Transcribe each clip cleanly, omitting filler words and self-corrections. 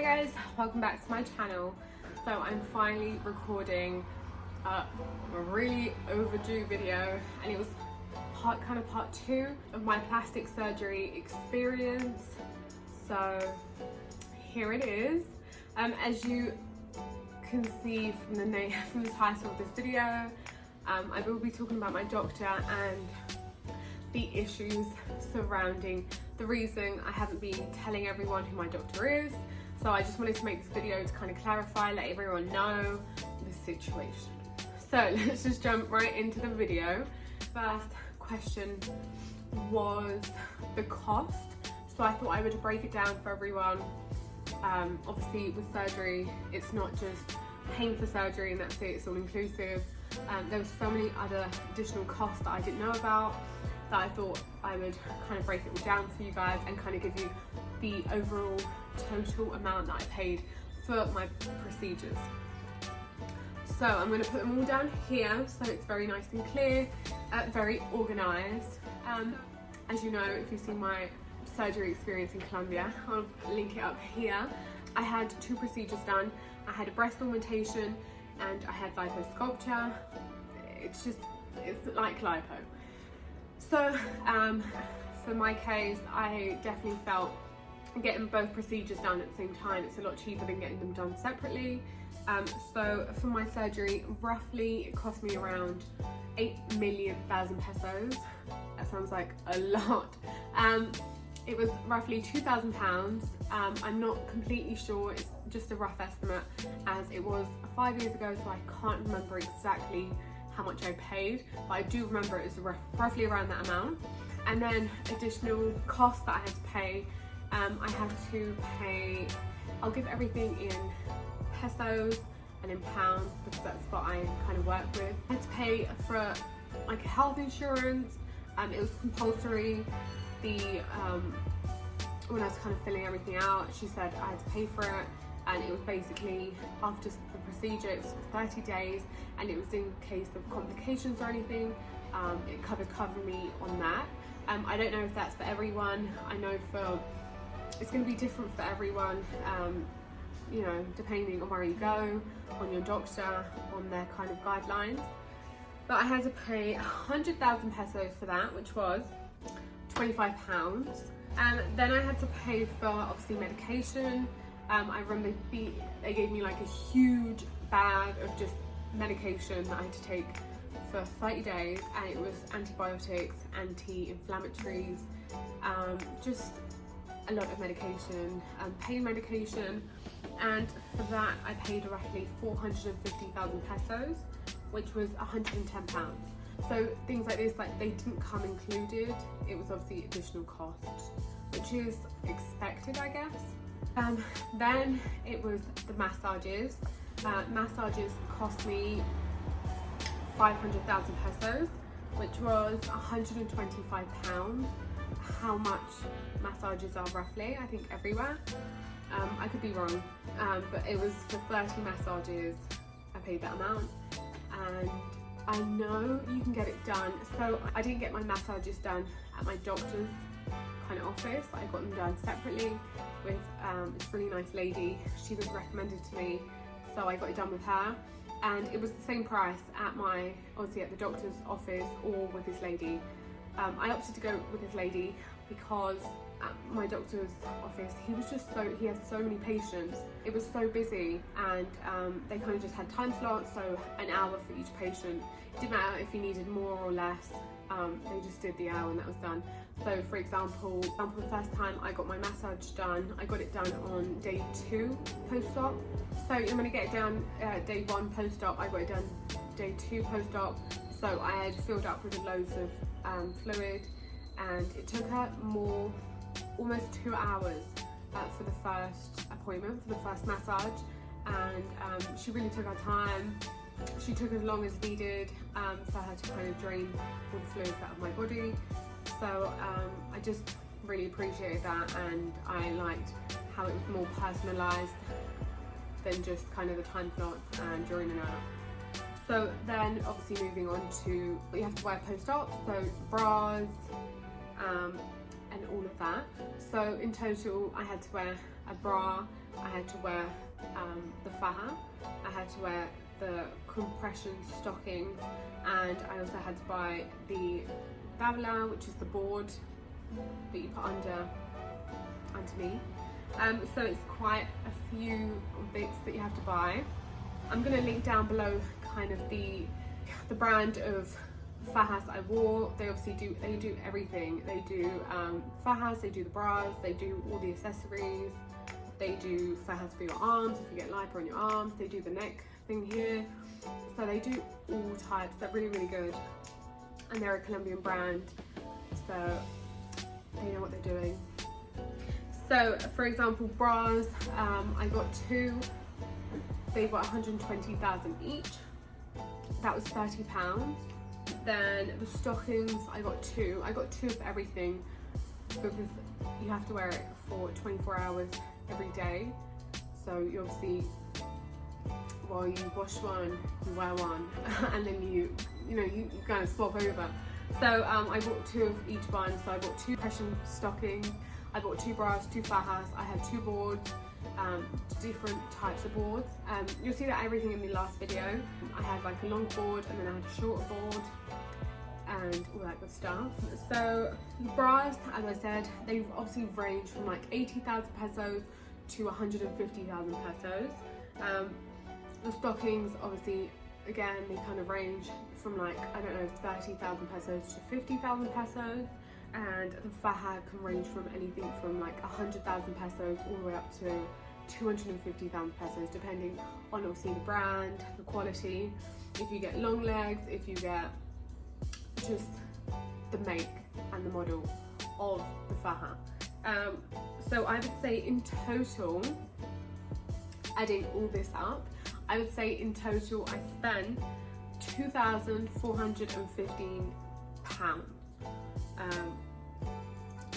Hi guys, welcome back to my channel. So I'm finally recording a really overdue video, and it was part 2 of my plastic surgery experience. So here it is. As you can see from the name, from the title of this video, I will be talking about my doctor and the issues surrounding the reason I haven't been telling everyone who my doctor is. So I just wanted to make this video to kind of clarify, let everyone know the situation. So let's just jump right into the video. First question was the cost. So I thought I would break it down for everyone. Obviously with surgery, it's not just paying for surgery and that's it, it's all inclusive. There were so many other additional costs that I didn't know about that I thought I would kind of break it all down for you guys and kind of give you the overall total amount that I paid for my procedures. So I'm going to put them all down here so it's very nice and clear, very organised. As you know, if you've seen my surgery experience in Colombia, I'll link it up here. I had 2 procedures done. I had a breast augmentation and I had liposculpture. It's like lipo. So for my case, I definitely felt getting both procedures done at the same time, it's a lot cheaper than getting them done separately. So for my surgery, roughly it cost me around 8,000,000 pesos. That sounds like a lot. It was roughly £2,000. I'm not completely sure, it's just a rough estimate as it was 5 years ago, so I can't remember exactly how much I paid, but I do remember it was roughly around that amount. And then additional costs that I had to pay, I had to pay, I'll give everything in pesos and in pounds because that's what I kind of work with. I had to pay for like health insurance, it was compulsory. When I was kind of filling everything out, she said I had to pay for it, and it was basically after the procedure, it was for 30 days, and it was in case of complications or anything, it could cover me on that. I don't know if that's for everyone. I know it's going to be different for everyone, you know, depending on where you go, on your doctor, on their kind of guidelines. But I had to pay 100,000 pesos for that, which was £25. And then I had to pay for obviously medication. I remember they gave me like a huge bag of just medication that I had to take for 30 days, and it was antibiotics, anti-inflammatories, just a lot of medication, pain medication, and for that I paid roughly 450,000 pesos, which was £110. So things like this, like they didn't come included, it was obviously additional costs, which is expected, I guess. Then it was the massages. Massages cost me 500,000 pesos, which was £125. How much massages are roughly, I think everywhere. I could be wrong, but it was for 30 massages, I paid that amount. And I know you can get it done. So I didn't get my massages done at my doctor's kind of office. I got them done separately with this really nice lady. She was recommended to me, so I got it done with her. And it was the same price at obviously at the doctor's office or with this lady. I opted to go with this lady because at my doctor's office, he had so many patients. It was so busy, and they kind of just had time slots, so an hour for each patient. It didn't matter if you needed more or less, they just did the hour and that was done. So for example, the first time I got my massage done, I got it done on day 2 post-op. So I'm going to get it done day 1 post-op, I got it done day 2 post-op. So I had filled up with loads of fluid, and it took her almost 2 hours for the first appointment, for the first massage, and she really took her time. She took as long as needed for her to kind of drain all the fluids out of my body. So I just really appreciated that, and I liked how it was more personalised than just kind of the time slots and during and out. So then obviously moving on to what you have to wear post-op, so bras and all of that. So in total I had to wear a bra, I had to wear the faja, I had to wear the compression stockings, and I also had to buy the tabla, which is the board that you put underneath. So it's quite a few bits that you have to buy. I'm going to link down below kind of the brand of fajas I wore. They obviously do everything. They do fajas, they do the bras, they do all the accessories, they do fajas for your arms if you get lipo on your arms, they do the neck thing here. So they do all types. They're really, really good, and they're a Colombian brand, so they know what they're doing. So for example, bras, I got two. They were 120,000 each. That was £30. Then the stockings, I got two. I got two of everything because you have to wear it for 24 hours every day. So you obviously, well, you wash one, you wear one, and then you kind of swap over. So I bought two of each one. So I bought two compression stockings, I bought two bras, two fajas, I had two boards, different types of boards. You'll see that everything in the last video. I had like a long board, and then I had a shorter board, and all that good stuff. So bras, as I said, they obviously range from like 80,000 pesos to 150,000 pesos. The stockings, obviously, again, they kind of range from like, I don't know, 30,000 pesos to 50,000 pesos. And the faja can range from anything from like 100,000 pesos all the way up to 250,000 pesos, depending on obviously the brand, the quality, if you get long legs, if you get just the make and the model of the faja. So I would say in total, adding all this up, I would say in total I spent £2,415.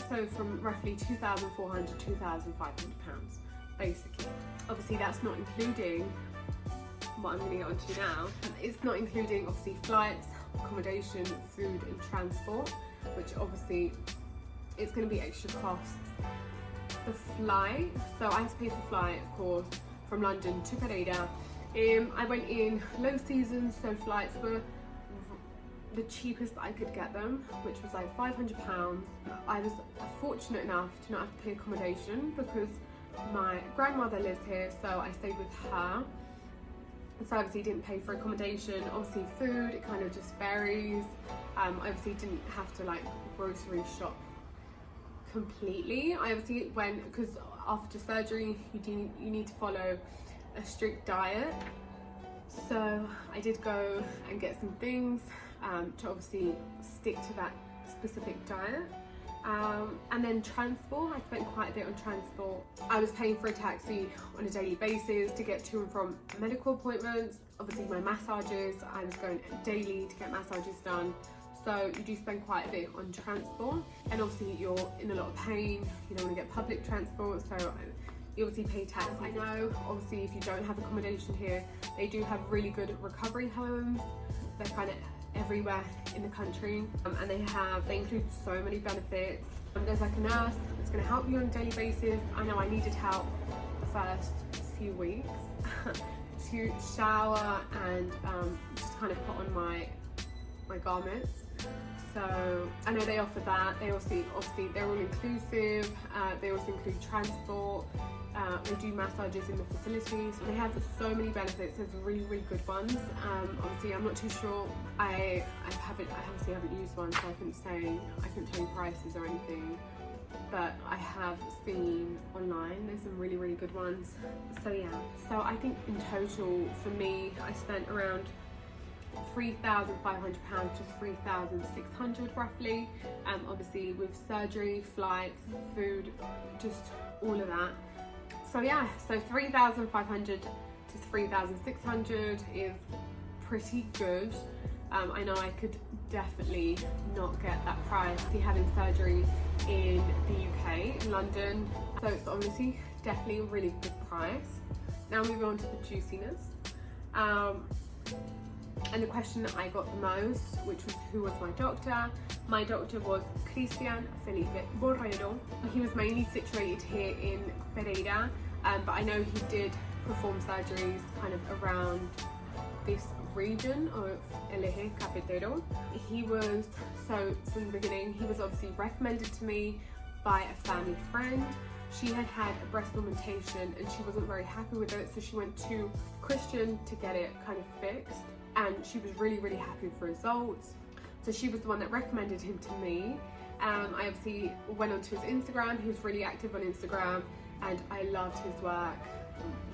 So from roughly 2,400 to 2,500 pounds, basically. Obviously that's not including what I'm going to get onto now. It's not including obviously flights, accommodation, food and transport, which obviously it's going to be extra costs. The flight, so I had to pay for flight, of course, from London to Pereira. I went in low season, so flights were the cheapest I could get them, which was like £500. I was fortunate enough to not have to pay accommodation because my grandmother lives here, so I stayed with her. So obviously didn't pay for accommodation. Obviously food, it kind of just varies. Obviously didn't have to like grocery shop completely. I obviously went, because after surgery you need to follow a strict diet. So I did go and get some things to obviously stick to that specific diet. And then transport, I spent quite a bit on transport. I was paying for a taxi on a daily basis to get to and from medical appointments. Obviously my massages, I was going daily to get massages done. So you do spend quite a bit on transport, and obviously you're in a lot of pain, you don't want to get public transport, so you obviously pay tax. I know obviously if you don't have accommodation here, they do have really good recovery homes. They're kind of everywhere in the country, and they include so many benefits. There's like a nurse that's going to help you on a daily basis. I know I needed help the first few weeks to shower and just kind of put on my garments. So I know they offer that. They obviously they're all inclusive. They also include transport. They do massages in the facilities. They have so many benefits. There's really, really good ones. Obviously, I'm not too sure. I obviously haven't used one, so I couldn't tell you prices or anything. But I have seen online. There's some really, really good ones. So yeah. So I think in total for me, I spent around £3,500 to £3,600 roughly. Obviously with surgery, flights, food, just all of that. So yeah, so 3,500 to 3,600 is pretty good. I know I could definitely not get that price having surgery in the UK, in London. So it's obviously definitely a really good price. Now moving on to the juiciness. And the question that I got the most, which was who was my doctor was Christian Felipe Borrero. He was mainly situated here in Pereira, but I know he did perform surgeries kind of around this region of El Eje Cafetero. He was, so from the beginning, he was obviously recommended to me by a family friend. She had had a breast augmentation and she wasn't very happy with it, so she went to Christian to get it kind of fixed, and she was really happy with the results. So she was the one that recommended him to me. I obviously went onto his Instagram. He was really active on Instagram and I loved his work.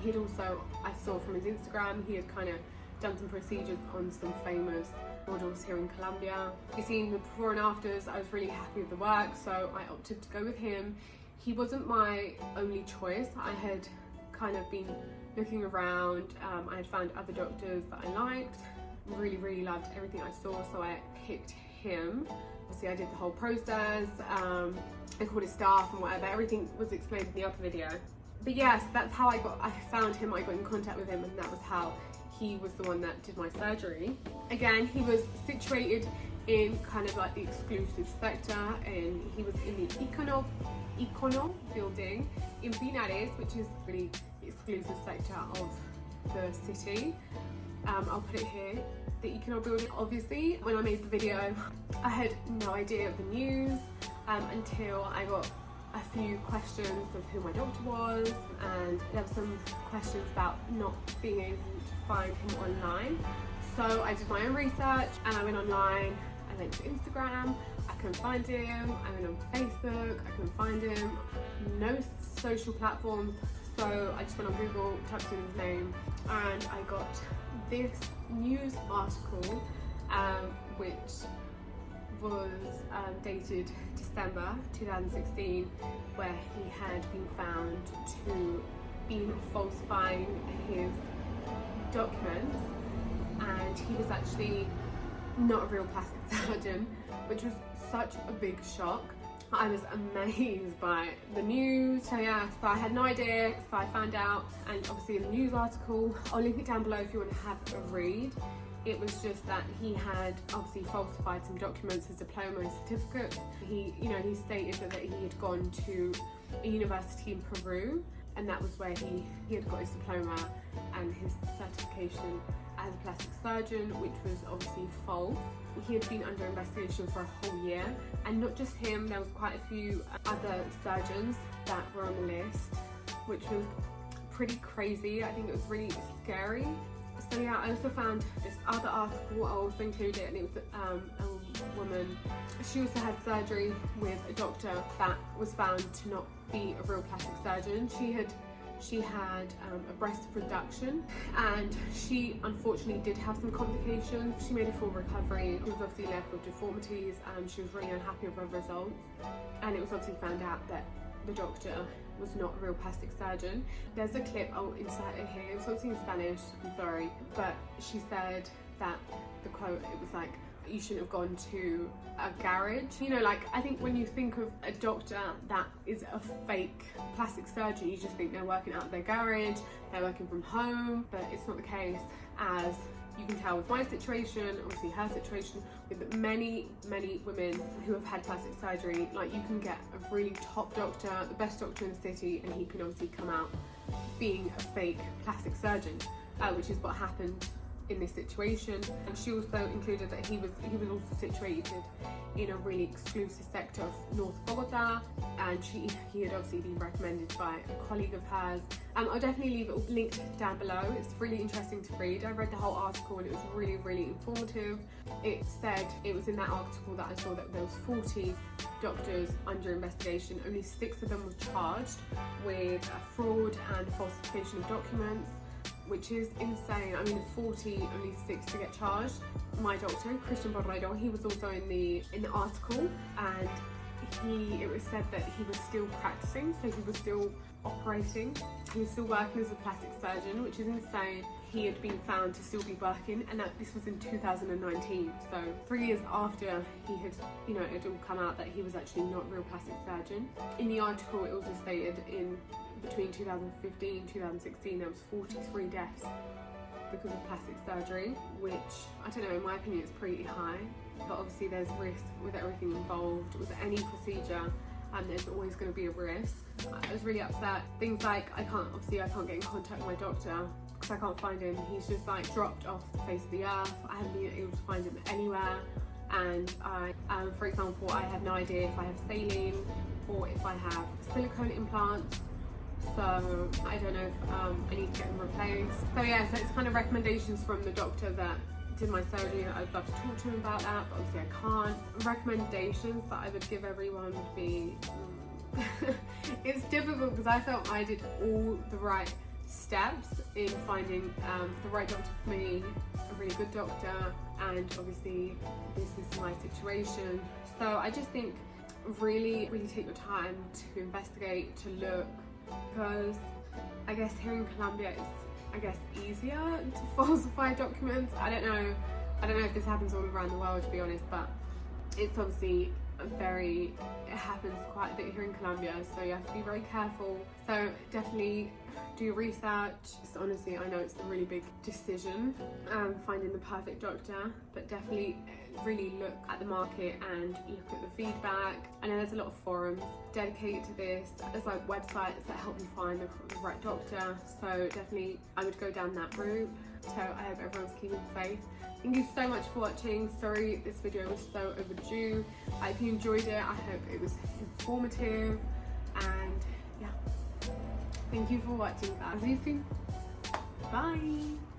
He'd also, I saw from his Instagram, he had kind of done some procedures on some famous models here in Colombia. I've seen the before and afters. I was really happy with the work, so I opted to go with him. He wasn't my only choice. I had kind of been looking around. I had found other doctors that I liked. Really loved everything I saw, so I picked him. Obviously I did the whole process. I called his staff and whatever. Everything was explained in the other video. But yes, that's how I found him. I got in contact with him, and that was how he was the one that did my surgery. Again, he was situated in kind of like the exclusive sector, and he was in the Icono building in Pinares, which is really exclusive sector of the city. I'll put it here, the Icono building. Obviously, when I made the video, I had no idea of the news until I got a few questions of who my doctor was, and there were some questions about not being able to find him online. So I did my own research and I went online. I went to Instagram, I couldn't find him. I went on Facebook, I couldn't find him. No social platforms. So I just went on Google, typed in his name, and I got this news article, which was dated December 2016, where he had been found to be falsifying his documents, and he was actually not a real plastic surgeon, which was such a big shock. I was amazed by the news. So yeah, so I had no idea, so I found out, and obviously in the news article, I'll link it down below if you want to have a read. It was just that he had obviously falsified some documents, his diploma and certificates. He stated that he had gone to a university in Peru, and that was where he had got his diploma and his certification as a plastic surgeon, which was obviously false. He had been under investigation for a whole year, and not just him, there was quite a few other surgeons that were on the list, which was pretty crazy. I think it was really scary. So yeah, I also found this other article, I'll also include it, and it was a woman. She also had surgery with a doctor that was found to not be a real plastic surgeon. She had a breast reduction, and she unfortunately did have some complications. She made a full recovery. She was obviously left with deformities, and she was really unhappy with her results. And it was obviously found out that the doctor was not a real plastic surgeon. There's a clip, I'll insert it here. It's obviously in Spanish, I'm sorry, but she said that the quote, it was like, you shouldn't have gone to a garage. You know, like, I think when you think of a doctor that is a fake plastic surgeon, you just think they're working out of their garage, they're working from home, but it's not the case, as you can tell with my situation, obviously her situation, with many women who have had plastic surgery. Like, you can get a really top doctor, the best doctor in the city, and he can obviously come out being a fake plastic surgeon, which is what happened in this situation. And she also included that he was also situated in a really exclusive sector of North Bogota, and he had obviously been recommended by a colleague of hers. I'll definitely leave it linked down below. It's really interesting to read. I read the whole article and it was really informative. It said, it was in that article that I saw, that there was 40 doctors under investigation. Only 6 of them were charged with fraud and falsification of documents, which is insane. I mean, 40, only 6 to get charged. My doctor, Christian Borrero, he was also in the article, and it was said that he was still practicing, so he was still operating. He was still working as a plastic surgeon, which is insane. He had been found to still be working, and this was in 2019. So 3 years after he had, it had all come out that he was actually not a real plastic surgeon. In the article, it also stated between 2015 and 2016, there was 43 deaths because of plastic surgery, which I don't know, in my opinion, is pretty high. But obviously there's risk with everything involved. With any procedure, and there's always going to be a risk. I was really upset. Things like I can't get in contact with my doctor because I can't find him. He's just like dropped off the face of the earth. I haven't been able to find him anywhere. And for example, I have no idea if I have saline or if I have silicone implants. So I don't know if I need to get them replaced. So yeah, so it's kind of recommendations from the doctor that did my surgery. I'd love to talk to him about that, but obviously I can't. Recommendations that I would give everyone would be, it's difficult because I felt I did all the right steps in finding the right doctor for me, a really good doctor, and obviously this is my situation. So I just think really take your time to investigate, to look, because I guess here in Colombia it's easier to falsify documents. I don't know if this happens all around the world, to be honest, but it's obviously it happens quite a bit here in Colombia, so you have to be very careful. So definitely do your research. Honestly, I know it's a really big decision, finding the perfect doctor, but definitely really look at the market and look at the feedback. I know there's a lot of forums dedicated to this. There's like websites that help you find the right doctor, so definitely I would go down that route. So I hope everyone's keeping safe. Thank you so much for watching. Sorry this video was so overdue. If you enjoyed it, I hope it was informative, and yeah, thank you for watching. I'll see you soon. Bye.